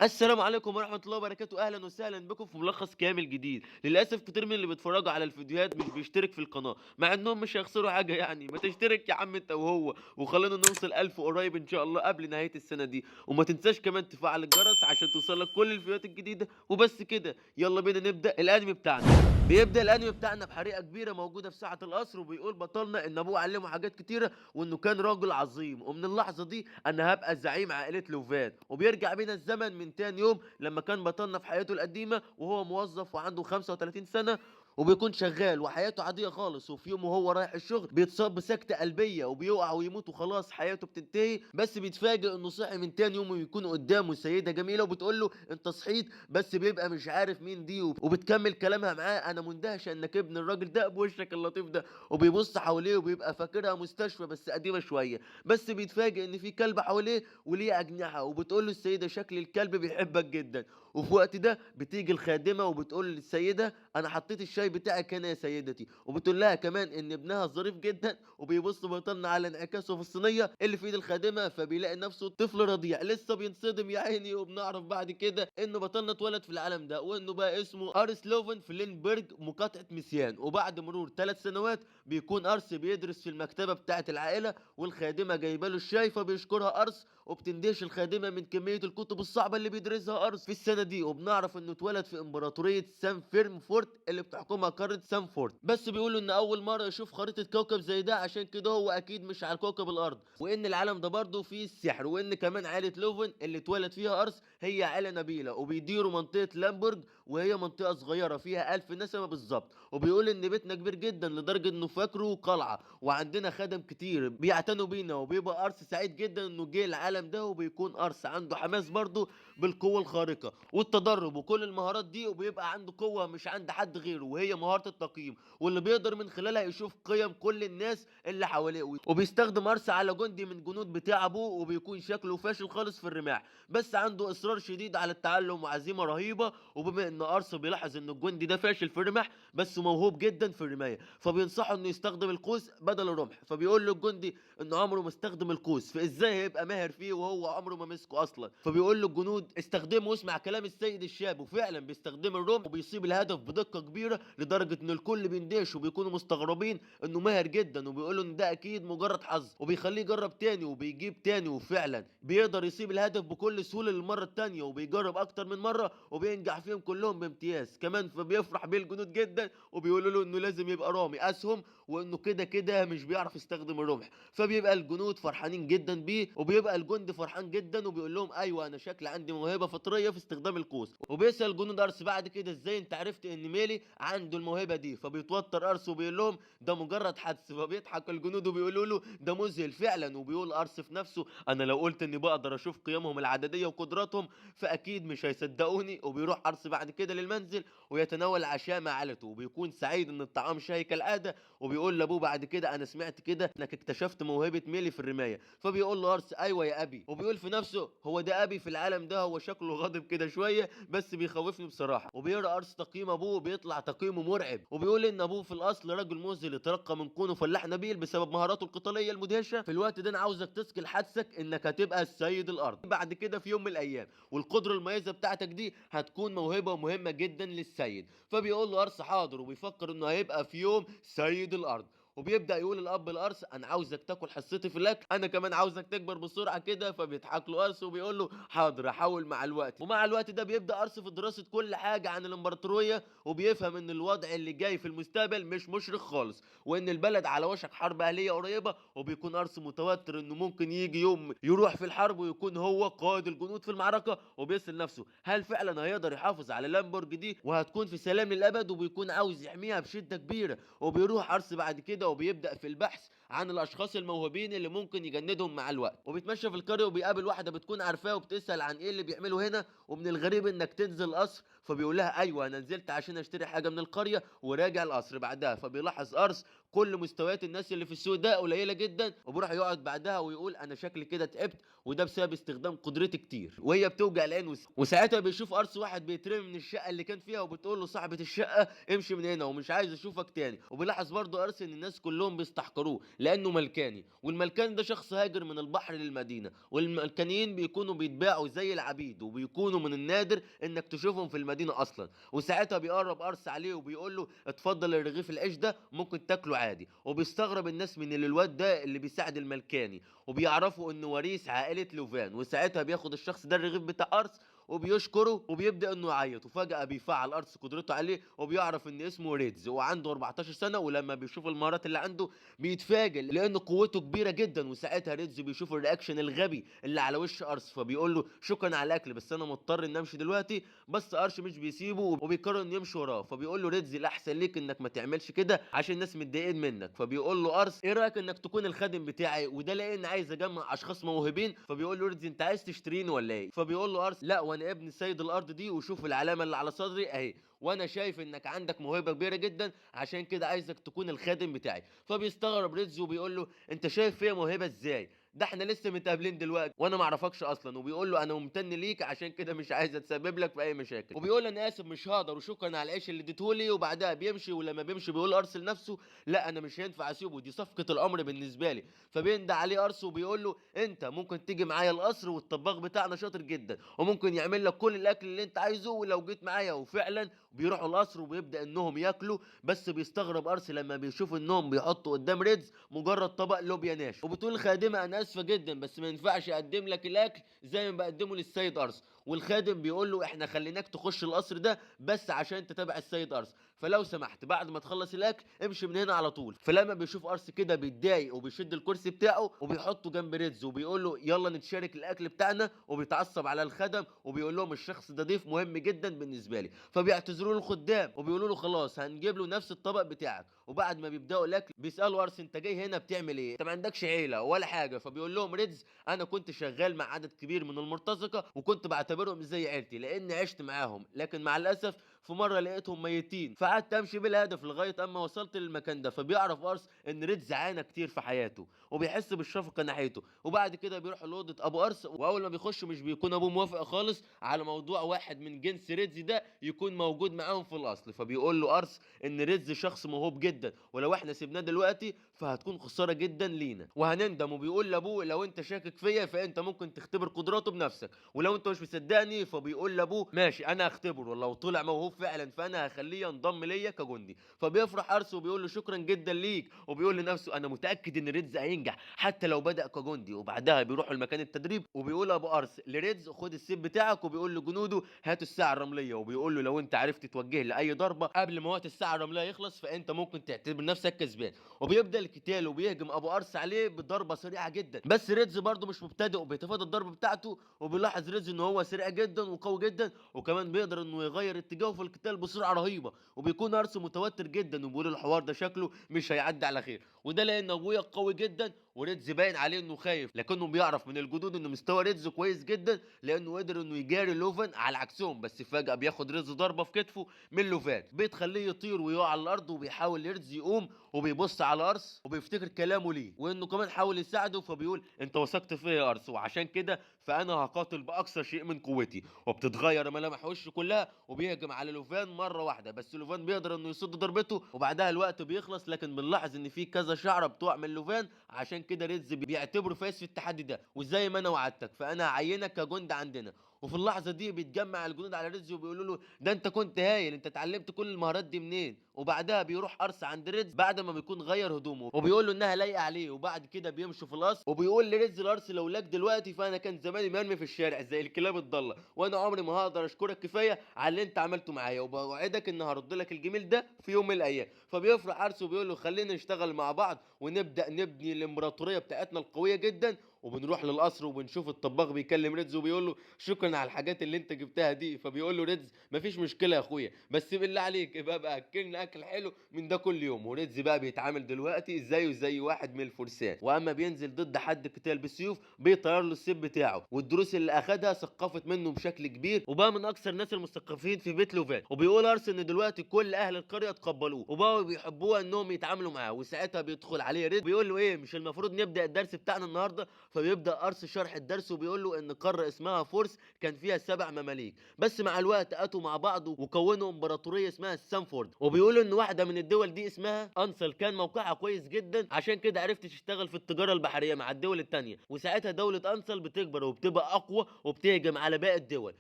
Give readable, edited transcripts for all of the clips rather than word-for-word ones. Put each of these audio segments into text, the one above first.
السلام عليكم ورحمة الله وبركاته، أهلا وسهلا بكم في ملخص كامل جديد. للأسف كتير من اللي بيتفرجوا على الفيديوهات مش بيشترك في القناة، مع إنهم مش هيخسروا حاجة يعني. ما تشترك يا عم أنت وهو، وخلينا نوصل 1000 قريب إن شاء الله قبل نهاية السنة دي. وما تنساش كمان تفعل الجرس عشان توصلك كل الفيديوهات الجديدة. وبس كده، يلا بينا نبدأ الأنمي بتاعنا. بيبدأ الأنمي بتاعنا بحريقة كبيرة موجودة في ساعة القصر، وبيقول بطلنا إن أبوه علمه حاجات كتيرة وإنه كان راجل عظيم، ومن اللحظة دي أنا هبقى زعيم عائلة لوفان. وبيرجع بينا الزمن من تاني يوم لما كان بطلنا في حياته القديمة وهو موظف وعنده 35 سنة، وبيكون شغال وحياته عادية خالص. وفي يوم وهو رايح الشغل بيتصاب بسكتة قلبية وبيقع ويموت وخلاص حياته بتنتهي. بس بيتفاجئ انه صحي من تاني يوم ويكون قدامه سيدة جميلة وبتقول له انت صحيت، بس بيبقى مش عارف مين دي. وبتكمل كلامها معاه انا مندهشة انك ابن الراجل ده بوشك اللطيف ده. وبيبص حواليه وبيبقى فاكرها مستشفى بس قديمة شوية. بس بيتفاجئ ان في كلب حواليه وليه اجنحة، وبتقول له السيدة شكل الكلب بيحبك جدا. وفي وقت ده بتيجي الخادمة وبتقول للسيدة انا حطيت الشاي بتاعك هنا يا سيدتي. وبتقول لها كمان ان ابنها ظريف جدا. وبيبص بيطلع على انعكاسه في الصينية اللي في ايد الخادمة، فبيلاقي نفسه طفل رضيع لسه بينصدم يا عيني. وبنعرف بعد كده ان بطلنا اتولد في العالم ده وانه بقى اسمه ارس لوفن فلينبرج مقاطعة مسيان. وبعد مرور 3 سنوات بيكون ارس بيدرس في المكتبة بتاعة العائلة، والخادمة جايبه له الشاي فبيشكرها ارس. وبتندهش الخادمة من كمية الكتب الصعبة اللي بيدرسها ارس في السنة دي. وبنعرف انه اتولد في امبراطورية سان فيرمفورت اللي بتحكمها قارة سانفورد. بس بيقولوا ان اول مرة يشوف خريطة كوكب زي ده، عشان كده هو اكيد مش على كوكب الارض، وان العالم ده برضه فيه السحر، وان كمان عائلة لوفن اللي اتولد فيها ارس هي عائلة نبيلة وبيديروا منطقة لامبورج، وهي منطقة صغيرة فيها 1000 نسمة بالظبط. وبيقول ان بيتنا كبير جدا لدرجة انه فاكره قلعة، وعندنا خدم كتير بيعتنوا بينا. وبيبقى ارس سعيد جدا انه جه العالم ده، وبيكون ارس عنده حماس برضه بالقوة الخارقة والتدرب وكل المهارات دي. وبيبقى عنده قوة مش عند حد غيره، وهي مهارة التقييم، واللي بيقدر من خلالها يشوف قيم كل الناس اللي حواليه. وبيستخدم ارس على جندي من جنود بتاع ابوه، وبيكون شكله فاشل خالص في الرماح، بس عنده اصرار شديد على التعلم وعزيمة رهيبة. وبما ان ارس بيلاحظ ان الجندي ده فاشل في الرماح بس موهوب جدا في الرماية، فبينصحه انه يستخدم القوس بدل الرمح. فبيقول له الجندي انه عمره ما استخدم القوس، فازاي هيبقى ماهر فيه وهو عمره ما مسكه اصلا. فبيقول له الجنود استخدمه واسمع كلام السيد الشاب. وفعلا بيستخدم الرمح وبيصيب الهدف بدقة كبيرة لدرجة ان الكل بيندهش وبيكونوا مستغربين انه ماهر جدا. وبيقولوا ان ده اكيد مجرد حظ، وبيخليه يجرب تاني وبيجيب تاني، وفعلا بيقدر يصيب الهدف بكل سهولة للمرة التانية. وبيجرب اكتر من مرة وبينجح فيهم كلهم بامتياز كمان. فبيفرح بيه الجنود جدا وبيقولوا له انه لازم يبقى رامي اسهم، وانه كده كده مش بيعرف يستخدم الرمح. فبيبقى الجنود فرحانين جدا بيه، وبيبقى الجندي فرحان جدا وبيقول لهم ايوه انا شكل عندي موهبه فطريه في استخدام القوس. وبيسال جنود ارس بعد كده ازاي انت عرفت ان ميلي عنده الموهبه دي. فبيتوتر ارس وبيقول لهم ده مجرد حدس. فبيضحك الجنود وبيقولوا له ده مذهل فعلا. وبيقول ارس في نفسه انا لو قلت اني بقدر اشوف قيمهم العدديه وقدراتهم فاكيد مش هيصدقوني. وبيروح ارس بعد كده للمنزل ويتناول العشاء مع عائلته، وبيكون سعيد ان الطعام شهي كالعاده. وبيقول لابوه بعد كده انا سمعت كده انك اكتشفت موهبه ميلي في الرمايه. فبيقول له ارس ايوه يا ابي. وبيقول في نفسه هو ده ابي في العالم ده، هو شكله غاضب كده شويه بس بيخوفني بصراحه. وبيقرا ارس تقييم ابوه بيطلع تقييمه مرعب، وبيقول ان ابوه في الاصل رجل مذهل يترقى من كونه فلاح نبيل بسبب مهاراته القتاليه المدهشه. في الوقت ده انا عاوزك تثقل حدسك انك هتبقى السيد الارض بعد كده في يوم من الايام، والقدره المميزه بتاعتك دي هتكون موهبه مهمه جدا للسيد. فبيقول له ارس حاضر، وبيفكر انه هيبقى في يوم سيد الارض. وبيبدا يقول الاب الارس انا عاوزك تاكل حصتي في الاكل، انا كمان عاوزك تكبر بسرعه كده. فبيضحك له ارس وبيقول له حاضر احاول مع الوقت. ومع الوقت ده بيبدا ارس في دراسه كل حاجه عن الامبراطوريه، وبيفهم ان الوضع اللي جاي في المستقبل مش مشرق خالص، وان البلد على وشك حرب اهليه قريبه. وبيكون ارس متوتر انه ممكن يجي يوم يروح في الحرب ويكون هو قائد الجنود في المعركه. وبيسال نفسه هل فعلا هيقدر يحافظ على لامبورج دي وهتكون في سلام للابد، وبيكون عاوز يحميها بشده كبيره. وبيروح ارس بعد كده وبيبدا في البحث عن الاشخاص الموهوبين اللي ممكن يجندهم مع الوقت. وبيتمشى في القريه وبيقابل واحده بتكون عارفاه وبتسال عن ايه اللي بيعمله هنا، ومن الغريب انك تنزل القصر. فبيقول لها ايوه انا نزلت عشان اشتري حاجه من القريه وراجع القصر بعدها. فبيلاحظ ارس كل مستويات الناس اللي في السوق ده قليله جدا، وبيروح يقعد بعدها ويقول انا شكلي كده تعبت وده بسبب استخدام قدرتي كتير، وهي بتوجع العين وساعتها بيشوف ارس واحد بيترمي من الشقه اللي كان فيها، وبتقول له صاحبه الشقه امشي من هنا ومش عايز اشوفك تاني. وبيلاحظ برضه ارس ان الناس كلهم بيستحقروه لانه ملكاني، والملكاني ده شخص هاجر من البحر للمدينه، والملكانيين بيكونوا بيتباعوا زي العبيد، وبيكونوا من النادر انك تشوفهم في المدينه اصلا. وساعتها بيقرب ارس عليه وبيقول له اتفضل الرغيف العيش ده ممكن تاكله عادي. وبيستغرب الناس من الواد ده اللي بيساعد الملكاني، وبيعرفوا انه وريث عائله لوفان. وساعتها بياخد الشخص ده الرغيف بتاع ارس وبيشكره، وبيبدا انه يعيط. وفجاه بيفعل ارس قدرته عليه، وبيعرف ان اسمه ريدز وعنده 14 سنه. ولما بيشوف المهارات اللي عنده بيتفاجئ لان قوته كبيره جدا. وساعتها ريدز بيشوف الرياكشن الغبي اللي على وش ارس، فبيقول له شكرا على الاكل بس انا مضطر ان امشي دلوقتي. بس ارش مش بيسيبه وبيقرر انه يمشي وراه. فبيقول له ريدز الاحسن ليك انك ما تعملش كده عشان الناس متضايقين منك. فبيقول له ارس ايه رايك انك تكون الخادم بتاعي، وده لان عايز اجمع اشخاص موهوبين. فبيقول له ريدز انت عايز تشتريني ولا ايه؟ فبيقول له ارس لا، وانا ابن سيد الارض دي، وشوف العلامه اللي على صدري اهي، وانا شايف انك عندك موهبه كبيره جدا عشان كده عايزك تكون الخادم بتاعي. فبيستغرب ريدز وبيقول له انت شايف فيا موهبه ازاي؟ ده احنا لسه متقابلين دلوقتي وانا ما اعرفكش اصلا. وبيقول له انا ممتن ليك عشان كده مش عايز اتسبب لك في اي مشاكل. وبيقول له انا اسف مش هقدر وشكرا على العيش اللي اديتهولي. وبعدها بيمشي. ولما بيمشي بيقول ارسل نفسه لا انا مش هينفع اسيبه، دي صفقه العمر بالنسبه لي. فبيندى عليه ارس وبيقول له انت ممكن تيجي معايا القصر، والطباخ بتاعنا شاطر جدا وممكن يعمل لك كل الاكل اللي انت عايزه ولو جيت معايا. وفعلا بيروحوا القصر وبيبدا انهم ياكلوا. بس بيستغرب ارس لما بيشوف انهم بيحطوا قدام ريدز مجرد طبق لوبيا ناشف. وبتقول الخادمه انا اسفه جدا بس ما ينفعش اقدم لك الاكل زي ما بقدمه للسيد ارس. والخادم بيقول له احنا خليناك تخش القصر ده بس عشان تتابع السيد ارس، فلو سمحت بعد ما تخلص الاكل امشي من هنا على طول. فلما بيشوف ارس كده بيتضايق وبيشد الكرسي بتاعه وبيحطه جنب ريدز وبيقول له يلا نتشارك الاكل بتاعنا. وبيتعصب على الخدم وبيقول لهم الشخص ده ضيف مهم جدا بالنسبه لي. فبيعتذروا له الخدام وبيقولوا له خلاص هنجيب له نفس الطبق بتاعك. وبعد ما بيبداوا الاكل بيسالوا ارس انت جاي هنا بتعمل ايه؟ انت ما عندكش عيله ولا حاجه؟ فبيقول لهم ريدز انا كنت شغال مع عدد كبير من المرتزقه وكنت بعتبرهم زي عيلتي لاني عشت معاهم، لكن مع الاسف في مره لقيتهم ميتين فقعدت امشي بلا هدف لغايه اما وصلت للمكان ده. فبيعرف ارس ان ريدز عانى كتير في حياته وبيحس بالشفقه ناحيته. وبعد كده بيروح لاوضه ابو ارس، واول ما بيخش مش بيكون ابوه موافق خالص على موضوع واحد من جنس ريدز ده يكون موجود معاهم في الاصل. فبيقول له ارس ان ريدز شخص موهوب جدا ولو احنا سيبناه دلوقتي فهتكون خساره جدا لينا وهنندم. وبيقول لابوه لو انت شاكك فيا فانت ممكن تختبر قدراته بنفسك، ولو انت مش مصدقني فبيقول لابوه ماشي انا هختبره ولو طلع موهوب فعلا فانا هخليه ينضم ليا كجندي. فبيفرح ارس وبيقول له شكرا جدا ليك، وبيقول لنفسه انا متاكد ان ريدز هينجح حتى لو بدا كجندي. وبعدها بيروحوا لمكان التدريب وبيقول ابو ارس لريدز خد السيف بتاعك، وبيقول لجنوده هاتوا الساعه الرمليه، وبيقول له لو انت عرفت توجه لاي ضربه قبل ما وقت الساعه الرمليه يخلص فانت ممكن تعتبر نفسك كسبان. وبيبدا القتال وبيهجم ابو ارس عليه بضربه سريعه جدا. بس ريدز برده مش مبتدئ وبيتفادى الضرب بتاعته. وبيلاحظ ريدز ان هو سريع جدا وقوي جدا وكمان بيقدر انه يغير اتجاهه في القتال بسرعه رهيبه. وبيكون ارس متوتر جدا وبيقول الحوار ده شكله مش هيعدي على خير، وده لان ابويا قوي جدا وريدز باين عليه انه خايف، لكنه بيعرف من الجدود ان مستوى ريدز كويس جدا لانه قدر انه يجاري لوفان على عكسهم. بس فجاه بياخد ريدز ضربه في كتفه من لوفان بتخليه يطير ويقع على الارض. وبيحاول ريدز يقوم وبيبص على ارس وبيفتكر كلامه ليه وانه كمان حاول يساعده. فبيقول انت وثقت فيا يا ارس وعشان كده فانا هقاتل باقصى شيء من قوتي. وبتتغير ملامح وشه كلها وبيهجم على لوفان مره واحده. بس لوفان بيقدر انه يصد ضربته وبعدها الوقت بيخلص، لكن بنلاحظ ان في كذا شعره بتقع من لوفان. عشان كده ريدز بيعتبره فايز في التحدي ده، وزي ما انا وعدتك فانا هعينك كجند عندنا. وفي اللحظه دي بيتجمع الجنود على ريدز وبيقولوا له ده انت كنت هايل، انت اتعلمت كل المهارات دي منين؟ وبعدها بيروح ارس عند ريدز بعد ما بيكون غير هدومه وبيقول له انها لايقه عليه. وبعد كده بيمشوا في القصر وبيقول لريدز الارس لو لاك دلوقتي فانا كان زماني مرمي في الشارع زي الكلاب الضاله، وانا عمري ما هقدر اشكرك كفايه على اللي انت عملته معايا، وبوعدك ان هرد لك الجميل ده في يوم من الايام. فبيفرح ارس وبيقول له خلينا نشتغل مع بعض ونبدا نبني الامبراطوريه بتاعتنا القويه جدا. وبنروح للقصر وبنشوف الطباخ بيكلم ريدز وبيقول له شكرا على الحاجات اللي انت جبتها دي. فبيقول له ريدز مفيش مشكله يا اخويا بس بالله عليك ابقى اكلنا اكل حلو من ده كل يوم. وريدز بقى بيتعامل دلوقتي زيه زي واحد من الفرسان، واما بينزل ضد حد قتال بالسيوف بيطير له السيف بتاعه. والدروس اللي اخدها ثقفت منه بشكل كبير وبقى من اكثر الناس المثقفين في بيت لوفان. وبيقول ارس ان دلوقتي كل اهل القريه تقبلوه وبقوا بيحبوه انهم يتعاملوا معاه. وساعتها بيدخل عليه ريدز بيقول له ايه مش المفروض نبدا الدرس بتاعنا النهارده؟ فبيبدا ارس شرح الدرس وبيقول له ان قاره اسمها فورس كان فيها 7 مماليك، بس مع الوقت اتوا مع بعض وكونوا امبراطوريه اسمها السانفورد. وبيقولوا ان واحده من الدول دي اسمها انسل، كان موقعها كويس جدا، عشان كده عرفت تشتغل في التجاره البحريه مع الدول التانيه. وساعتها دوله انسل بتكبر وبتبقى اقوى وبتهجم على باقي الدول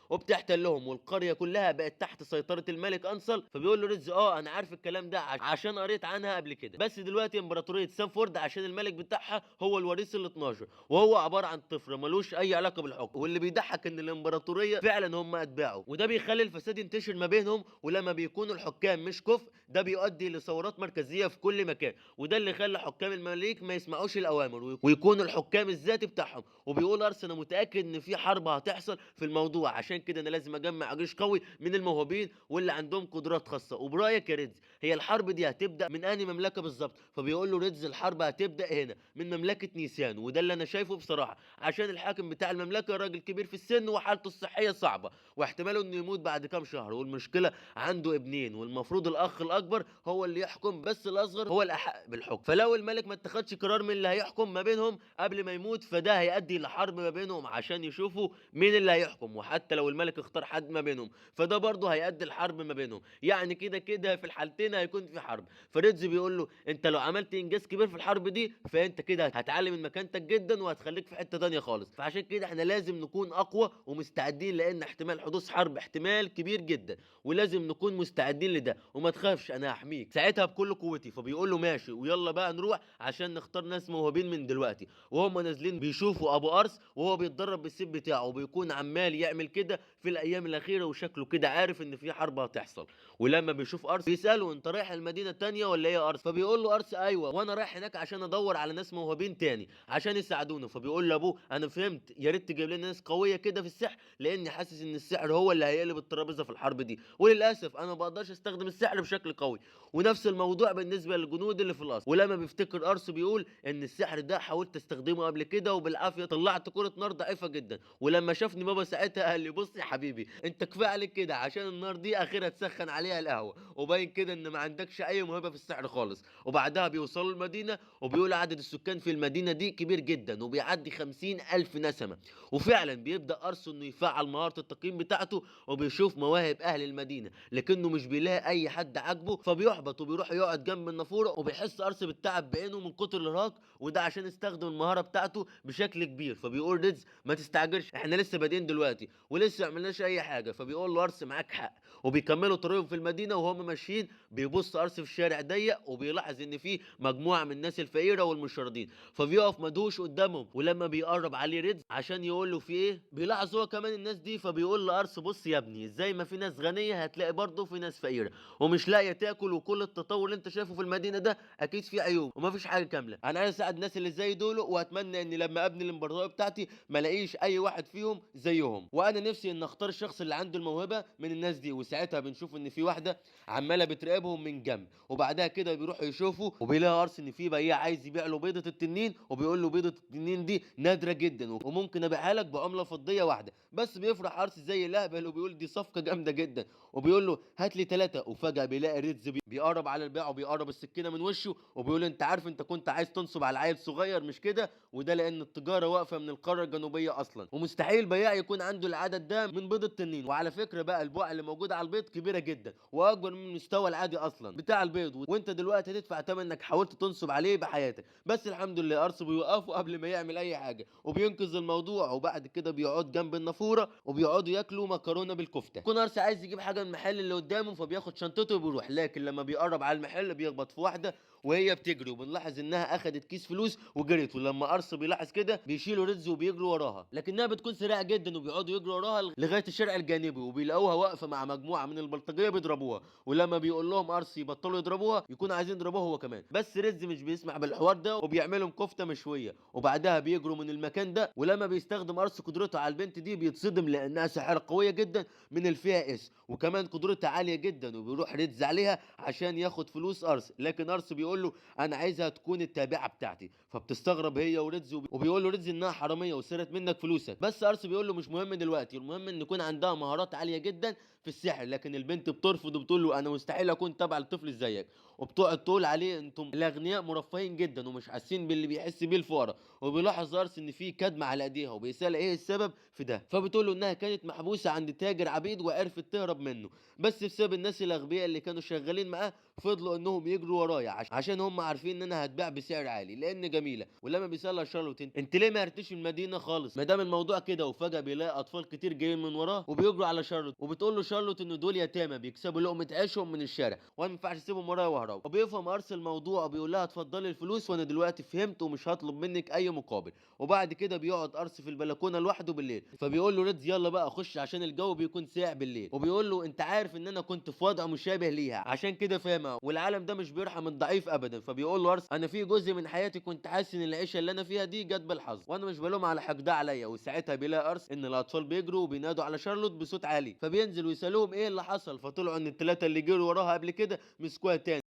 وبتحتلهم، والقريه كلها بقت تحت سيطره الملك انسل. فبيقول له ريدز انا عارف الكلام ده عشان قريت عنها قبل كده، بس دلوقتي امبراطوريه سانفورد عشان الملك بتاعها هو الوريث ال 12، وهو عباره عن طفل ملوش اي علاقه بالحكم. واللي بيضحك ان الامبراطوريه فعلا هم اتباعه، وده بيخلي الفساد ينتشر ما بينهم. ولما بيكونوا الحكام مش كفء ده بيؤدي لثورات مركزيه في كل مكان، وده اللي خلى حكام المماليك ما يسمعوش الاوامر ويكونوا الحكام الذاتي بتاعهم. وبيقول ارس انا متاكد ان في حرب هتحصل في الموضوع، عشان كده انا لازم اجمع جيش قوي من الموهوبين واللي عندهم قدرات خاصه. وبرايك يا ريدز هي الحرب دي هتبدا من انهي مملكه بالظبط؟ فبيقول له ريدز الحرب هتبدا هنا من مملكه نيسان، وده اللي انا شايفه بصراحه، عشان الحاكم بتاع المملكه راجل كبير في السن وحالته الصحيه صعبه، واحتماله انه يموت بعد كام شهر. والمشكله عنده ابنين، والمفروض الاخ الاكبر هو اللي يحكم، بس الاصغر هو الاحق بالحكم. فلو الملك ما اتخذش قرار من اللي هيحكم ما بينهم قبل ما يموت، فده هيؤدي لحرب ما بينهم عشان يشوفوا مين اللي هيحكم. وحتى لو الملك اختار حد ما بينهم فده برضه هيؤدي لحرب ما بينهم، يعني كده كده في الحالتين هيكون في حرب. فريدز بيقول له انت لو عملت انجاز كبير في الحرب دي فانت كده هتعلي من مكانتك جدا وهتخليك في حته تانيه خالص. فعشان كده احنا لازم نكون اقوى ومستعدين، لان احتمال حدوث حرب احتمال كبير جدا، ولازم نكون مستعدين لده. وما تخافش انا هحميك ساعتها بكل قوتي. فبيقول له ماشي، ويلا بقى نروح عشان نختار ناس موهوبين من دلوقتي. وهم نازلين بيشوفوا ابو ارس وهو بيتدرب بالسيف بتاعه، وبيكون عمال يعمل كده في الايام الاخيره، وشكله كده عارف ان في حرب هتحصل. ولما بيشوف ارس بيساله انت رايح المدينه التانيه ولا ايه يا ارس؟ فبيقول له ارس ايوه، وانا رايح هناك عشان ادور على ناس موهوبين تاني عشان يساعدونا. فبيقول لابوه انا فهمت، يا ريت تجيب لنا ناس قويه كده في السحر، لاني حاسس ان السحر هو اللي هيقلب الترابيزه في الحرب دي، وللاسف انا ما بقدرش استخدم السحر بشكل قوي. ونفس الموضوع بالنسبه للجنود اللي في القصر. ولما بيفتكر ارس بيقول ان السحر ده حاولت استخدمه قبل كده وبالعافيه طلعت كره نار ضعيفه جدا. ولما شافني بابا ساعتها قال لي بص يا حبيبي انت كفايه عليك كده، عشان النار دي اخرها تسخن عليها القهوه، وباين كده ان ما عندكش اي موهبه في السحر خالص. وبعدها بيوصلوا المدينه، وبيقول عدد السكان في المدينه دي كبير جدا وبيعدي 50,000 نسمه. وفعلا بيبدا ارسو انه يفعل مهاره التقييم بتاعته وبيشوف مواهب اهل المدينه، لكنه مش بيلاقي اي حد عاجبه. فبيحبط وبيروح يقعد جنب النافوره، وبيحس ارسو بالتعب بعينه من كتر الارهاق، وده عشان استخدم المهاره بتاعته بشكل كبير. فبيقول ريدز ما تستعجلش، احنا لسه بادئين دلوقتي ولسه ما عملناش اي حاجه. فبيقول له ارس معاك حق. وبيكملوا طريقهم في المدينه، وهم ماشيين بيبص ارس في الشارع ضيق وبيلاحظ ان في مجموعه من الناس الفقيره والمشردين، فبيقف مدهوش قدامهم. ولما بيقرب عليه ريدز عشان يقول له في ايه بيلاحظ هو كمان الناس دي. فبيقول لارس بص يا ابني، زي ما في ناس غنيه هتلاقي برضه في ناس فقيره ومش لاقيه تاكل، وكل التطور اللي انت شايفه في المدينه ده اكيد فيه عيوب ومفيش حاجه كامله. انا عايز اساعد الناس اللي زي دول، واتمنى ان لما ابني الامبراطوريه بتاعتي ما الاقيش اي واحد فيهم زيهم، وانا نفسي ان اختار الشخص اللي عنده الموهبه من الناس دي. وساعتها بنشوف ان في واحده عماله بتراقبهم من جنب، وبعدها كده بيروحوا يشوفوا وبيلاقي ارس ان في بياع عايز يبيع له بيضه التنين، وبيقول له بيضه التنين دي نادره جدا وممكن ابيعها لك بعمله فضيه واحده. بس بيفرح ارس زي الاهبل وبيقول دي صفقه جامده جدا، وبيقول له هات لي 3. وفجاه بيلاقي ريدز بيقرب على البيع وبيقرب السكينه من وشه، وبيقول انت عارف انت كنت عايز تنصب على عيل صغير مش كده؟ وده لان التجاره واقفه من القاره الجنوبيه اصلا، ومستحيل بياع يكون عنده العدد ده من بيض التنين. وعلى فكره بقى البقع اللي موجوده على البيض كبيره جدا واكبر من المستوى العادي اصلا بتاع البيض، وانت دلوقتي هتدفع ثمن انك حاولت تنصب عليه بحياتك. بس الحمد لله ارس بيوقفه قبل ما يعمل اي حاجه وبينقذ الموضوع. وبعد كده بيقعد جنب النافوره وبيقعدوا ياكلوا مكرونه بالكفته. يكون ارس عايز يجيب حاجه من المحل اللي قدامه، فبياخد شنطته وبيروح، لكن لما بيقرب على المحل بيخبط في واحده وهي بتجري، وبنلاحظ انها اخدت كيس فلوس وجرت. ولما ارس بيلاحظ كده بيشيلوا ريدز وبيجروا وراها، لكنها بتكون سريعه جدا وبيقعدوا يجروا وراها لغايه الشارع الجانبي، وبيلاقوها واقفه مع مجموعه من البلطجيه بيضربوها. ولما بيقول لهم ارس يبطلوا يضربوها يكون عايزين يضربوها هو كمان، بس ريدز مش بيسمع بالحوار ده وبيعملهم كفته مشويه. وبعدها بيجروا من المكان ده. ولما بيستخدم ارس قدرته على البنت دي بيتصدم لانها ساحره قويه جدا من الفئه اس، وكمان قدرتها عاليه جدا. وبيروح ريدز عليها عشان ياخد فلوس ارس، لكن ارس بيقول له انا عايزها تكون التابعه بتاعتي. فبتستغرب هي وريدز وبيقول له ريدز انها حراميه وسرقت منك فلوسك. بس ارس بيقول له مش مهم دلوقتي، المهم ان يكون عندها مهارات عاليه جدا في السحر. لكن البنت بترفض وبتقول له انا مستحيل اكون تابعه لطفل زيك. وبتقعد تقول عليه انتم الاغنياء مرفهين جدا ومش حاسين باللي بيحس بيه الفقراء. وبيلاحظ ارس ان في كدمه على ايديها وبيسال ايه السبب في ده، فبتقول له انها كانت محبوسه عند تاجر عبيد وعرفت تهرب منه، بس بسبب الناس الاغبياء اللي كانوا شغالين معاه فضلوا انهم يجروا ورايا عشان هم عارفين ان انا هتباع بسعر عالي لان جميله. ولما بيسالها شارلوت انت ليه ما عرفتيش المدينه خالص ما دام الموضوع كده، وفجاه بيلاقي اطفال كتير جايين من وراه وبيجروا على شارلوت، وبتقول له شارلوت ان دول يتامى بيكسبوا لقمه عيشهم من الشارع وانا ما ينفعش اسيبهم ورايا واهرب. وبيفهم ارس الموضوع وبيقول لها اتفضلي الفلوس وانا دلوقتي فهمت ومش هطلب منك اي مقابل. وبعد كده بيقعد ارس في البلكونه لوحده بالليل، فبيقول له ريدز يلا بقى خش عشان الجو بيكون ساقع بالليل. وبيقول له انت عارف ان انا كنت في وضع مشابه ليها عشان كده فاهمها، والعالم ده مش بيرحم الضعيف ابدا. فبيقول له ارس انا في جزء من حياتي كنت حاسس ان العيشه اللي انا فيها دي جت بالحظ وانا مش بلوم على حقد عليا. وساعتها بيلاقي ارس ان الاطفال بيجروا وبينادوا على شارلوت بصوت عالي، فبينزل ويسالوهم ايه اللي حصل، فطلعوا ان الثلاثه اللي جروا وراها قبل كده مسكوها تاني.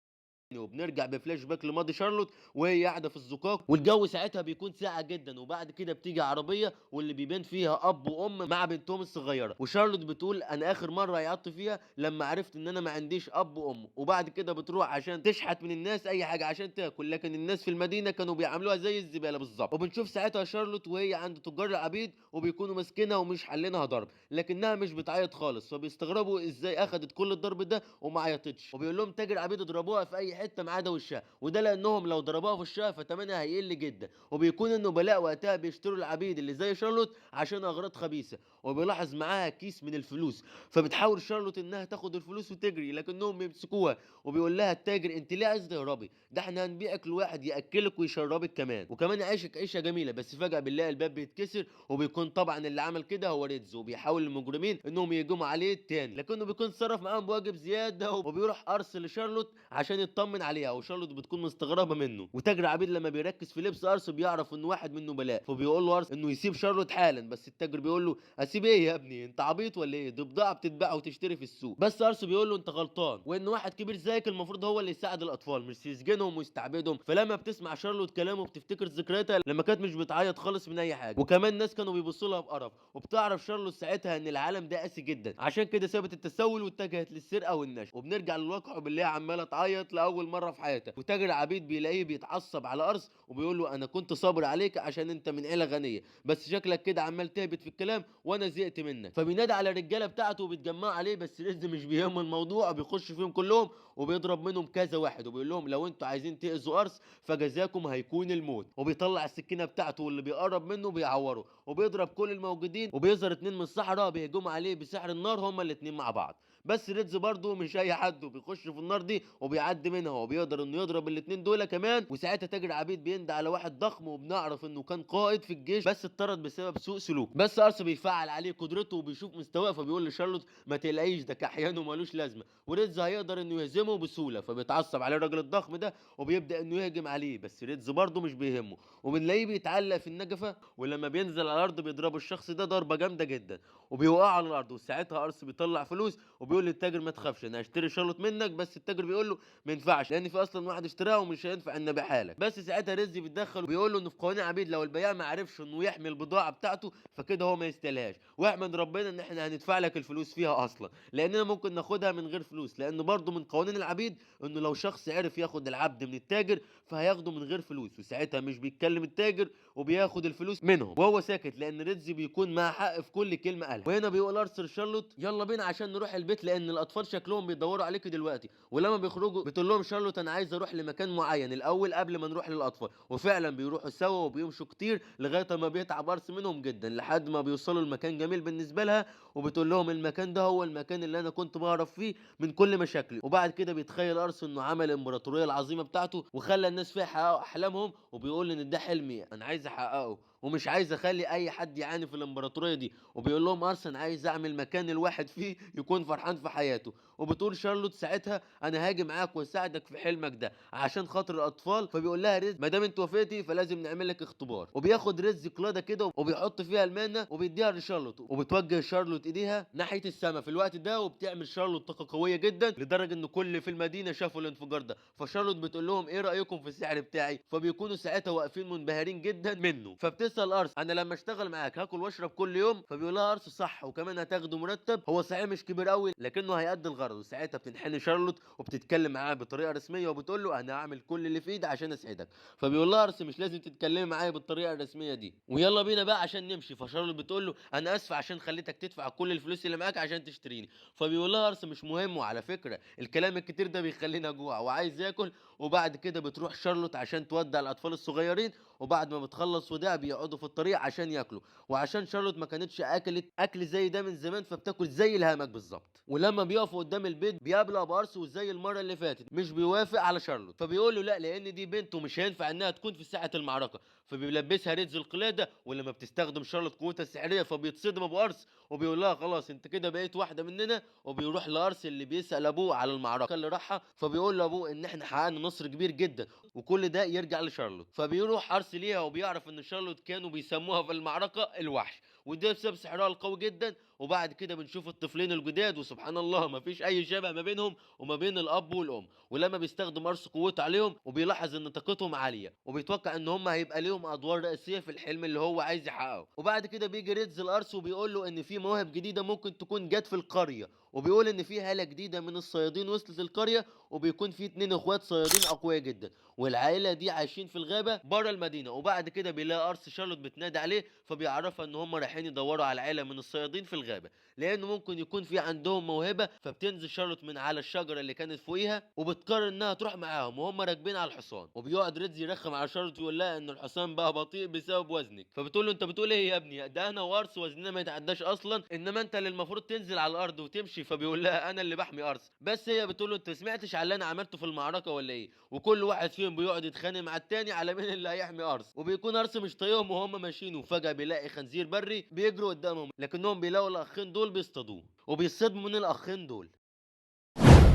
وبنرجع بفلاش باك لماضي شارلوت وهي قاعده في الزقاق، والجو ساعتها بيكون ساقع جدا. وبعد كده بتيجي عربيه واللي بيبان فيها اب وام مع بنتهم الصغيره، وشارلوت بتقول انا اخر مره عيطت فيها لما عرفت ان انا ما عنديش اب وام. وبعد كده بتروح عشان تشحت من الناس اي حاجه عشان تاكل، لكن الناس في المدينه كانوا بيعاملوها زي الزباله بالظبط. وبنشوف ساعتها شارلوت وهي عند تجار العبيد وبيكونوا ماسكينها ومش حلينها ضرب، لكنها مش بتعيط خالص، فبيستغربوا ازاي اخدت كل الضرب ده وما عيطتش. وبيقول لهم تاجر عبيد اضربوها في اي حته ما عدا وشها، وده لانهم لو ضربوها في وشها فتمنها هيقل جدا. وبيكون النبلاء وقتها بيشتروا العبيد اللي زي شارلوت عشان اغراض خبيثه. وبيلاحظ معاها كيس من الفلوس، فبتحاول شارلوت انها تاخد الفلوس وتجري لكنهم بيمسكوها. وبيقول لها التاجر انت ليه عايز تهربي، ده احنا هنبيعك لواحد ياكلك ويشربك كمان وكمان يعيشك عيشه جميله. بس فجاه بنلاقي الباب بيتكسر، وبيكون طبعا اللي عمل كده هو ريدز، وبيحاول المجرمين انهم يهجموا عليه تاني لكنه بيكون صرف معاهم بواجب زياده. وبيروح ارسل لشارلوت عشان يطمن عليها، وشارلوت بتكون مستغربه منه. وتاجر عبيد لما بيركز في لبس ارس بيعرف انه واحد منه بلاء، فبيقول له ارس انه يسيب شارلوت حالا. بس التاجر بيقول له اسيب ايه يا ابني انت عبيط ولا ايه، دي بضاعه بتتباع وتشتري في السوق. بس ارس بيقول له انت غلطان وان واحد كبير زيك المفروض هو اللي يساعد الاطفال مش يسجنهم ويستعبدهم. فلما بتسمع شارلوت كلامه بتفتكر ذكرياتها لما كانت مش بتعيط خالص من اي حاجه، وكمان الناس كانوا بيبصوا لها بقرف. وبتعرف شارلوت ساعتها ان العالم ده قاسي جدا عشان كده سابت التسول واتجهت للسرقه والنشر. وبنرجع للواقع باللي هي عماله تعيط لاول مره في حياتها، وتاجر عبيد بيلاقيه بيتعصب على ارس وبيقول له انا كنت صابر عليك عشان انت من عيله غنيه، بس شكلك كده عمال تهبط في الكلام وانا زهقت منك. فبينادي على الرجاله بتاعته وبيتجمعوا عليه، بس رز مش بيهمه الموضوع، بيخش فيهم كلهم وبيضرب منهم كذا واحد وبيقول لهم لو انتوا عايزين تاذوا ارس فجزاكم هيكون الموت. وبيطلع السكينه بتاعته واللي بيقرب منه بيعوره وبيضرب كل الموجودين. وبيظهر اتنين من الصحراء بيهجموا عليه بسحر النار هما الاتنين مع بعض، بس ريدز برضه مش اي حد وبيخش في النار دي وبيعدي منها وبيقدر انه يضرب الاتنين دول كمان. وساعتها تاجر عبيد بيندى على واحد ضخم وبنعرف انه كان قائد في الجيش بس اتطرد بسبب سوء سلوك. بس ارس بيفعل عليه قدرته وبيشوف مستواه، فبيقول لشارلوت ما تقلقيش ده كحيان ومالوش لازمه، وريدز هيقدر انه يهزمه بسهوله. فبيتعصب عليه الراجل الضخم ده وبيبدا انه يهجم عليه، بس ريدز برضه مش بيهمه وبنلاقيه بيتعلق في النجفه. ولما بينزل على الارض بيضربوا الشخص ده ضربه جامده جدا وبيوقع على الارض. وساعتها ارس بيطلع فلوس وبيقول للتاجر ما تخافش انا هشتري شارلوت منك، بس التاجر بيقول له ما ينفعش لان في اصلا واحد اشتراها ومش هينفع ان ابيعها لك. بس ساعتها رزي بيتدخل وبيقول له انه في قوانين عبيد لو البياع ما عرفش انه يحمي البضاعه بتاعته فكده هو ما يستاهلهاش، واحمد ربنا ان احنا هندفع لك الفلوس فيها اصلا لاننا ممكن ناخدها من غير فلوس، لان برضه من قوانين العبيد انه لو شخص عرف ياخد العبد من التاجر فهياخده من غير فلوس. وساعتها مش بيتكلم التاجر وبياخد الفلوس منهم وهو ساكت لان ريدزي بيكون معاه حق في كل كلمه قالها. وهنا بيقول ارثر شارلوت يلا بينا عشان نروح البيت لان الاطفال شكلهم بيدوروا عليك دلوقتي. ولما بيخرجوا بتقول لهم شارلوت انا عايز اروح لمكان معين الاول قبل ما نروح للاطفال، وفعلا بيروحوا سوا وبيمشوا كتير لغايه ما بيتعب ارث منهم جدا لحد ما بيوصلوا لمكان جميل بالنسبه لها. وبتقول لهم المكان ده هو المكان اللي انا كنت بعرف فيه من كل مشاكلي. وبعد كده بيتخيل ارث انه عمل الامبراطوريه العظيمه بتاعته وخلى الناس فيها يحققوا احلامهم، وبيقول ان ده حلمي انا عايز احققه ومش عايز اخلي اي حد يعاني في الامبراطوريه دي. وبيقول لهم ارسن عايز اعمل مكان الواحد فيه يكون فرحان في حياته. وبتقول شارلوت ساعتها انا هاجي معاك واساعدك في حلمك ده عشان خاطر الاطفال. فبيقول لها ريز ما دام انت وافقتي فلازم نعمل لك اختبار، وبياخد ريز قلاده كده وبيحط فيها المانه وبيديها لشارلوت، وبتوجه شارلوت ايديها ناحيه السماء في الوقت ده وبتعمل شارلوت طاقه قويه جدا لدرجه ان كل في المدينه شافوا الانفجار ده. فشارلوت بتقول لهم ايه رايكم في السحر بتاعي، فبيكونوا ساعتها واقفين منبهرين جدا منه. بتسال ارس انا لما اشتغل معاك هاكل واشرب كل يوم؟ فبيقول لها ارس صح، وكمان هتاخده مرتب، هو صحيح مش كبير قوي لكنه هيأدي الغرض. وساعتها بتنحني شارلوت وبتتكلم معاه بطريقه رسميه وبتقول له انا هعمل كل اللي في ايدي عشان اسعدك. فبيقول لها ارس مش لازم تتكلمي معايا بالطريقه الرسميه دي، ويلا بينا بقى عشان نمشي. فشارلوت بتقول له انا اسفه عشان خليتك تدفع كل الفلوس اللي معاك عشان تشتريني. فبيقول لها ارس مش مهم، وعلى فكره الكلام الكتير ده بيخليني اجوع وعايز ياكل. وبعد كده بتروح شارلوت عشان تودع الاطفال الصغيرين، وبعد ما بتخلص وداع بيقعدوا في الطريق عشان ياكلوا. وعشان شارلوت ما كانتش اكلت اكل زي ده من زمان فبتاكل زي الهمك بالظبط. ولما بيقفوا قدام البيت بيقابلوا ابو ارس وزي المره اللي فاتت مش بيوافق على شارلوت، فبيقول له لا لان دي بنت ومش هينفع انها تكون في ساعه المعركه. فبيلبسها ريدز القلاده، ولما بتستخدم شارلوت قوتها السحريه فبيتصدم ابو ارس وبيقول لها خلاص انت كده بقيت واحده مننا. وبيروح لارس اللي بيسال ابوه على المعركه اللي راحها، فبيقول لابوه ان احنا حققنا نصر كبير جدا وكل ده يرجع لشارلوت. فبيروح ارس ليها وبيعرف ان شارلوت كانوا بيسموها في المعركه الوحش، وده بسبب سحرها القوي جدا. وبعد كده بنشوف الطفلين الجداد وسبحان الله مفيش اي شبه ما بينهم وما بين الاب والام. ولما بيستخدم ارس قوته عليهم وبيلاحظ ان طاقتهم عاليه وبيتوقع ان هم هيبقى ليهم ادوار رئيسيه في الحلم اللي هو عايز يحققه. وبعد كده بيجي ريدز الارس وبيقول له ان في مواهب جديده ممكن تكون جت في القريه، وبيقول ان في هاله جديده من الصيادين وصلت القريه، وبيكون في اتنين اخوات صيادين اقوياء جدا والعائله دي عايشين في الغابه بره المدينه. وبعد كده بيلاقي ارس شارلوت بتنادي عليه فبيعرفها ان هم رايحين يدوروا على عائله من الصيادين في الغابه، لانه ممكن يكون في عندهم موهبه. فبتنزل شارلوت من على الشجره اللي كانت فوقيها وبتقرر انها تروح معاهم وهم راكبين على الحصان. وبيقعد ريدز يرخم على شارلوت ويقول لها ان الحصان بقى بطيء بسبب وزنك. فبتقول له انت بتقول ايه يا ابني؟ ده انا وارس وزننا ما يتعداش اصلا، انما انت اللي المفروض تنزل على الارض وتمشي. فبيقول لها انا اللي بحمي ارس. بس هي بتقول له انت سمعتش على اللي انا عملته في المعركه ولا ايه؟ وكل واحد فيهم بيقعد يتخانق مع التاني على مين اللي هيحمي ارس. وبيكون ارس مش طايقهم وهم ماشيين، وفجاه بيلاقي خنزير بري بيجروا قدامهم لكنهم بيلاقوا الاخين دول بيصطادوه وبيصطدموا من الاخين دول.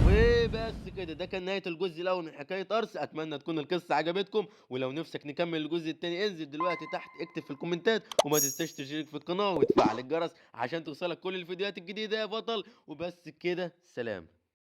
وبس كده، ده كان نهاية الجزء الأول من حكاية أرس. أتمنى تكون القصة عجبتكم، ولو نفسك نكمل الجزء التاني انزل دلوقتي تحت اكتب في الكومنتات، وما تنساش تشترك في القناة وتفعل الجرس عشان توصلك كل الفيديوهات الجديدة يا بطل. وبس كده، سلام.